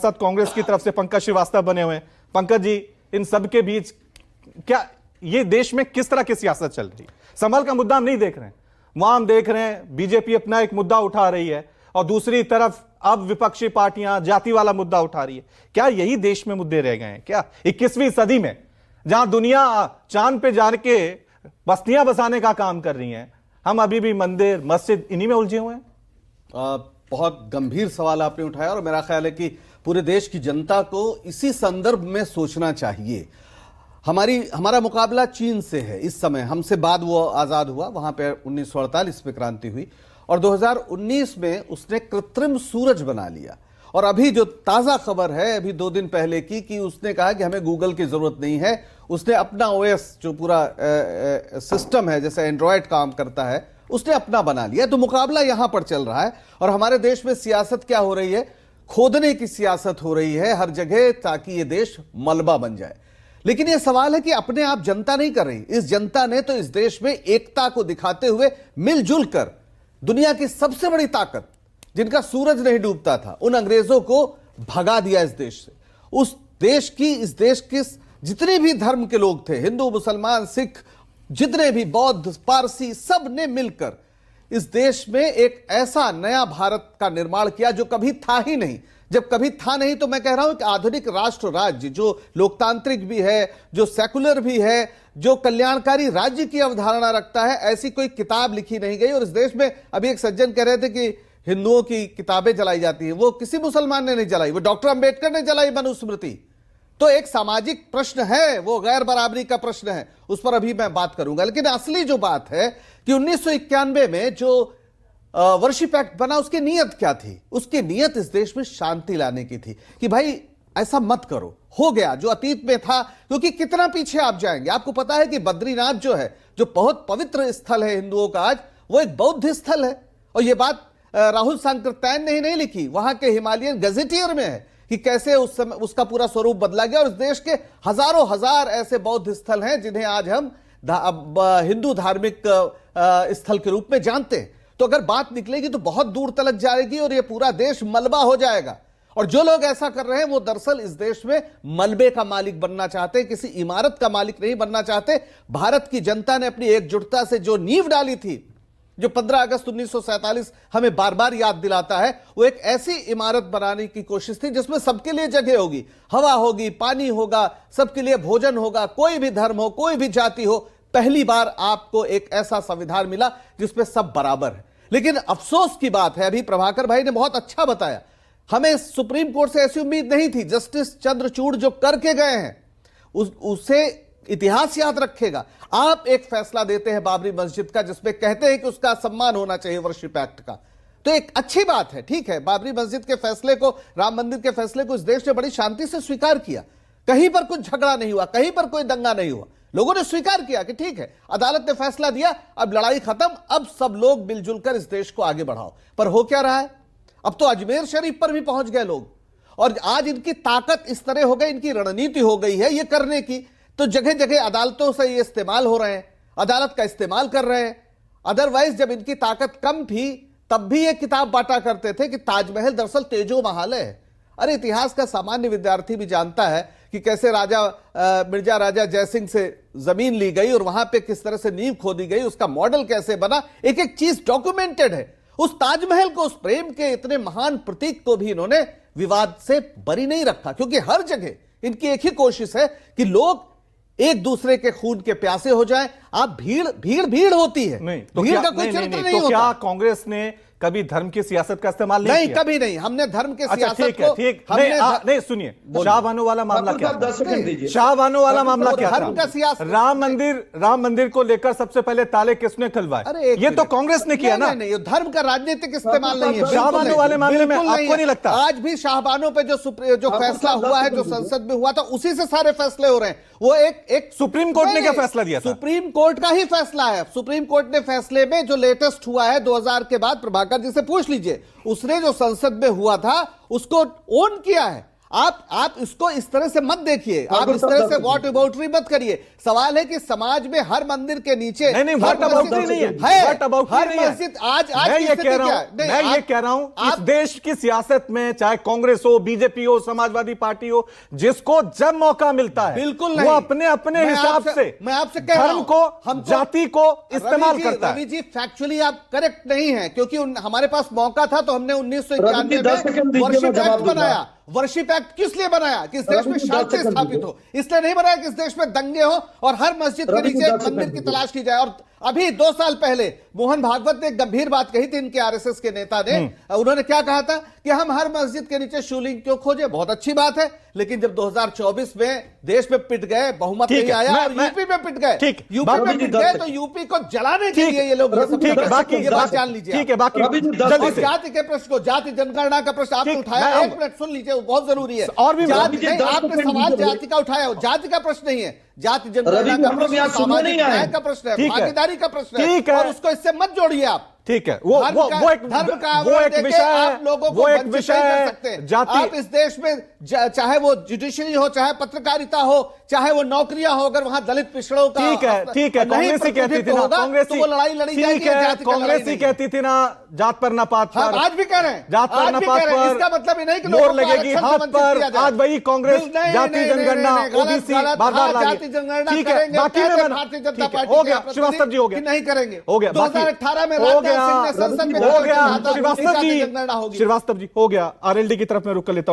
सांसद कांग्रेस की तरफ से पंकज श्रीवास्तव बने हुए हैं। पंकज जी, इन सब के बीच क्या ये देश में किस तरह की सियासत चल रही है? संभल का मुद्दा हम नहीं देख रहे हैं, वहां हम देख रहे हैं बीजेपी अपना एक मुद्दा उठा रही है और दूसरी तरफ अब विपक्षी पार्टियां जाति वाला मुद्दा उठा रही है। क्या यही देश में मुद्दे रह गए हैं क्या 21वीं सदी में, जहां दुनिया चांद पे जाके बस्तियां बसाने का काम कर रही है, हम अभी भी मंदिर मस्जिद इन्हीं में उलझे हुए हैं? बहुत गंभीर सवाल आपने उठाया और मेरा ख्याल है कि पूरे देश की जनता को इसी संदर्भ में सोचना चाहिए। हमारा मुकाबला चीन से है इस समय, हमसे बाद वो आजाद हुआ, वहां पे 1948 में क्रांति हुई और 2019 में उसने कृत्रिम सूरज बना लिया। और अभी जो ताजा खबर है अभी 2 दिन पहले की कि उसने कहा कि हमें गूगल की जरूरत नहीं है, उसने अपना ओएस जो पूरा सिस्टम है जैसे एंड्रॉयड काम करता है उसने अपना बना लिया। तो मुकाबला यहां पर चल रहा है और हमारे देश में सियासत क्या हो रही है, खोदने की सियासत हो रही है हर जगह ताकि ये देश मलबा बन जाए। लेकिन यह सवाल है कि अपने आप जनता नहीं कर रही, इस जनता ने तो इस देश में एकता को दिखाते हुए मिलजुल कर दुनिया की सबसे बड़ी ताकत जिनका सूरज नहीं डूबता था उन अंग्रेजों को भगा दिया इस देश से। उस देश की, इस देश के जितने भी धर्म के लोग थे, हिंदू मुसलमान सिख जितने भी बौद्ध पारसी, सब ने मिलकर इस देश में एक ऐसा नया भारत का निर्माण किया जो कभी था ही नहीं। जब कभी था नहीं तो मैं कह रहा हूं कि आधुनिक राष्ट्र राज्य जो लोकतांत्रिक भी है, जो सेकुलर भी है, जो कल्याणकारी राज्य की अवधारणा रखता है, ऐसी कोई किताब लिखी नहीं गई। और इस देश में अभी एक सज्जन कह रहे थे कि हिंदुओं की किताबें जलाई जाती हैं, वो किसी मुसलमान ने नहीं जलाई, वो डॉक्टर अंबेडकर ने जलाई मनुस्मृति। तो एक सामाजिक प्रश्न है, वो गैर बराबरी का प्रश्न है, उस पर अभी मैं बात करूंगा। लेकिन असली जो बात है कि 1991 में जो वर्शिप एक्ट बना उसकी नीयत क्या थी? उसकी नीयत इस देश में शांति लाने की थी कि भाई ऐसा मत करो, हो गया जो अतीत में था। क्योंकि कितना पीछे आप जाएंगे, आपको पता है कि बद्रीनाथ जो है, जो बहुत पवित्र स्थल है हिंदुओं का आज, वो एक बौद्ध स्थल है। और ये बात राहुल सांकृत्यायन ने ही नहीं लिखी, वहां के हिमालयन गजेटियर में है कि कैसे उस समय उसका पूरा स्वरूप बदला गया। और इस देश के हजारों हजार ऐसे बौद्ध स्थल हैं जिन्हें आज हम हिंदू धार्मिक स्थल के रूप में जानते हैं। तो अगर बात निकलेगी तो बहुत दूर तक जाएगी और यह पूरा देश मलबा हो जाएगा। और जो लोग ऐसा कर रहे हैं वो दरअसल इस देश में मलबे का मालिक बनना चाहते हैं, किसी इमारत का मालिक नहीं बनना चाहते। भारत की जनता ने अपनी एकजुटता से जो नींव डाली थी, जो 15 अगस्त 1947 हमें बार बार याद दिलाता है, वो एक ऐसी इमारत बनाने की कोशिश थी जिसमें सबके लिए जगह होगी, हवा होगी, पानी होगा, सबके लिए भोजन होगा, कोई भी धर्म हो, कोई भी जाति हो। पहली बार आपको एक ऐसा संविधान मिला जिसमें सब बराबर है। लेकिन अफसोस की बात है, अभी प्रभाकर भाई ने बहुत अच्छा बताया, हमें सुप्रीम कोर्ट से ऐसी उम्मीद नहीं थी। जस्टिस चंद्रचूड़ जो करके गए हैं उसे इतिहास याद रखेगा। आप एक फैसला देते हैं बाबरी मस्जिद का जिसमें कहते हैं कि उसका सम्मान होना चाहिए वर्शिप एक्ट का, तो एक अच्छी बात है, ठीक है। बाबरी मस्जिद के फैसले को, राम मंदिर के फैसले को इस देश ने बड़ी शांति से स्वीकार किया, कहीं पर कुछ झगड़ा नहीं हुआ, कहीं पर कोई दंगा नहीं हुआ। लोगों ने स्वीकार किया कि ठीक है, अदालत ने फैसला दिया, अब लड़ाई खत्म, अब सब लोग मिलजुल कर इस देश को आगे बढ़ाओ। पर हो क्या रहा है, अब तो अजमेर शरीफ पर भी पहुंच गए लोग और आज इनकी ताकत इस तरह हो गई, इनकी रणनीति हो गई है ये करने की, तो जगह जगह अदालतों से ये इस्तेमाल हो रहे हैं, अदालत का इस्तेमाल कर रहे हैं। अदरवाइज जब इनकी ताकत कम थी तब भी ये किताब बांटा करते थे कि ताजमहल दरअसल तेजो महल है। अरे इतिहास का सामान्य विद्यार्थी भी जानता है कि कैसे मिर्जा राजा जयसिंह से जमीन ली गई और वहां पे किस तरह से नींव खोदी गई, उसका मॉडल कैसे बना, एक एक चीज डॉक्यूमेंटेड है। उस ताजमहल को, उस प्रेम के इतने महान प्रतीक को भी इन्होंने विवाद से बरी नहीं रखा, क्योंकि हर जगह इनकी एक ही कोशिश है कि लोग एक दूसरे के खून के प्यासे हो जाएं। आप भीड़ होती है, नहीं तो भीड़ का कोई चरित्र नहीं होता। क्या कांग्रेस ने कभी धर्म की सियासत का इस्तेमाल नहीं किया? कभी नहीं। हमने धर्म के सियासत ठीक है, ठीक नहीं, सुनिए, शाह बानो वाला मामला क्या था? शाह बानो वाला मामला क्या था? धर्म का सियासत, राम मंदिर को लेकर सबसे पहले ताले किसने खुलवाए? ये तो कांग्रेस ने किया ना। नहीं, धर्म का राजनीतिक इस्तेमाल नहीं है। शाह बानो वाले मामले में आपको नहीं लगता? आज भी शाहबानो पे जो फैसला हुआ है, जो संसद में हुआ था, उसी से सारे फैसले हो रहे हैं। वो एक सुप्रीम कोर्ट ने क्या फैसला दिया था? सुप्रीम कोर्ट का ही फैसला है। सुप्रीम कोर्ट ने फैसले में जो लेटेस्ट हुआ है 2000 के बाद, प्रभाकर जी से पूछ लीजिए, उसने जो संसद में हुआ था उसको ओन किया है। आप इसको इस तरह से मत देखिए, आप इस तरह से वॉट अबाउटरी मत करिए। सवाल है कि समाज में हर मंदिर के नीचे नहीं व्हाट अबाउटरी नहीं है, व्हाट अबाउटरी नहीं है। मस्जिद आज मैं ये कह रहा हूं इस देश की सियासत में चाहे कांग्रेस हो, बीजेपी हो, समाजवादी पार्टी हो, जिसको जब मौका मिलता है बिल्कुल वो अपने अपने हिसाब से मैं आपसे कह रहा धर्म हूं, को, जाति को इस्तेमाल करता है। रवि जी फैक्चुअली आप करेक्ट नहीं है, क्योंकि हमारे पास मौका था तो हमने 1991 में वर्शिप एक्ट बनाया। वर्शिप एक्ट किस लिए बनाया? कि इस देश में शांति स्थापित हो, इसलिए नहीं बनाया कि इस देश में दंगे हो और हर मस्जिद के नीचे एक मंदिर की तलाश की जाए। और अभी 2 साल पहले मोहन भागवत ने एक गंभीर बात कही थी, इनके आरएसएस के नेता ने। उन्होंने क्या कहा था कि हम हर मस्जिद के नीचे शिवलिंग क्यों खोजे? बहुत अच्छी बात है, लेकिन जब 2024 में देश में पिट गए, बहुमत नहीं आया और यूपी में पिट गए, यूपी में पिट गए, तो यूपी को जलाने के लिए ये लोग ये बात जान लीजिए। ठीक है, बाकी जाति के प्रश्न को, जाति जनगणना का प्रश्न आपने उठाया, 1 मिनट सुन लीजिए, बहुत जरूरी है। और भी आपने सवाल जाति का उठाया, जाति का प्रश्न नहीं है, जाति जनगणना का प्रश्न, सामाजिक न्याय का प्रश्न है, भागीदारी का प्रश्न है, और उसको इससे मत जोड़िए आप। ठीक है, वो एक विषय है, लोगों को वो एक वंचित विषय नहीं कर है सकते। जाति। आप इस देश में चाहे वो जुडिशरी हो, चाहे पत्रकारिता हो, चाहे वो नौकरियां हो, अगर वहां दलित पिछड़ों का ठीक है कांग्रेस ही कहती थी ना, कांग्रेस तो वो लड़ाई लड़ी जाएगी, कांग्रेस ही कहती थी ना, जात पर ना पात पर। आज भी कह रहे हैं, जात पर ना पात पर, इसका मतलब ये नहीं कि मोहर लगेगी हाथ पर। आज वही कांग्रेस जाति जनगणना, ओबीसी बार-बार जाति जनगणना ठीक है, करेंगे, बाकी में भारतीय जनता पार्टी हो गया, श्रीवास्तव जी हो गया, नहीं करेंगे, हो गया, 2018 में हो गया, राजनाथ सिंह ने संसद में हो गया, श्रीवास्तव जी हो गया, आरएलडी की तरफ मैं रुक कर लेता हूं।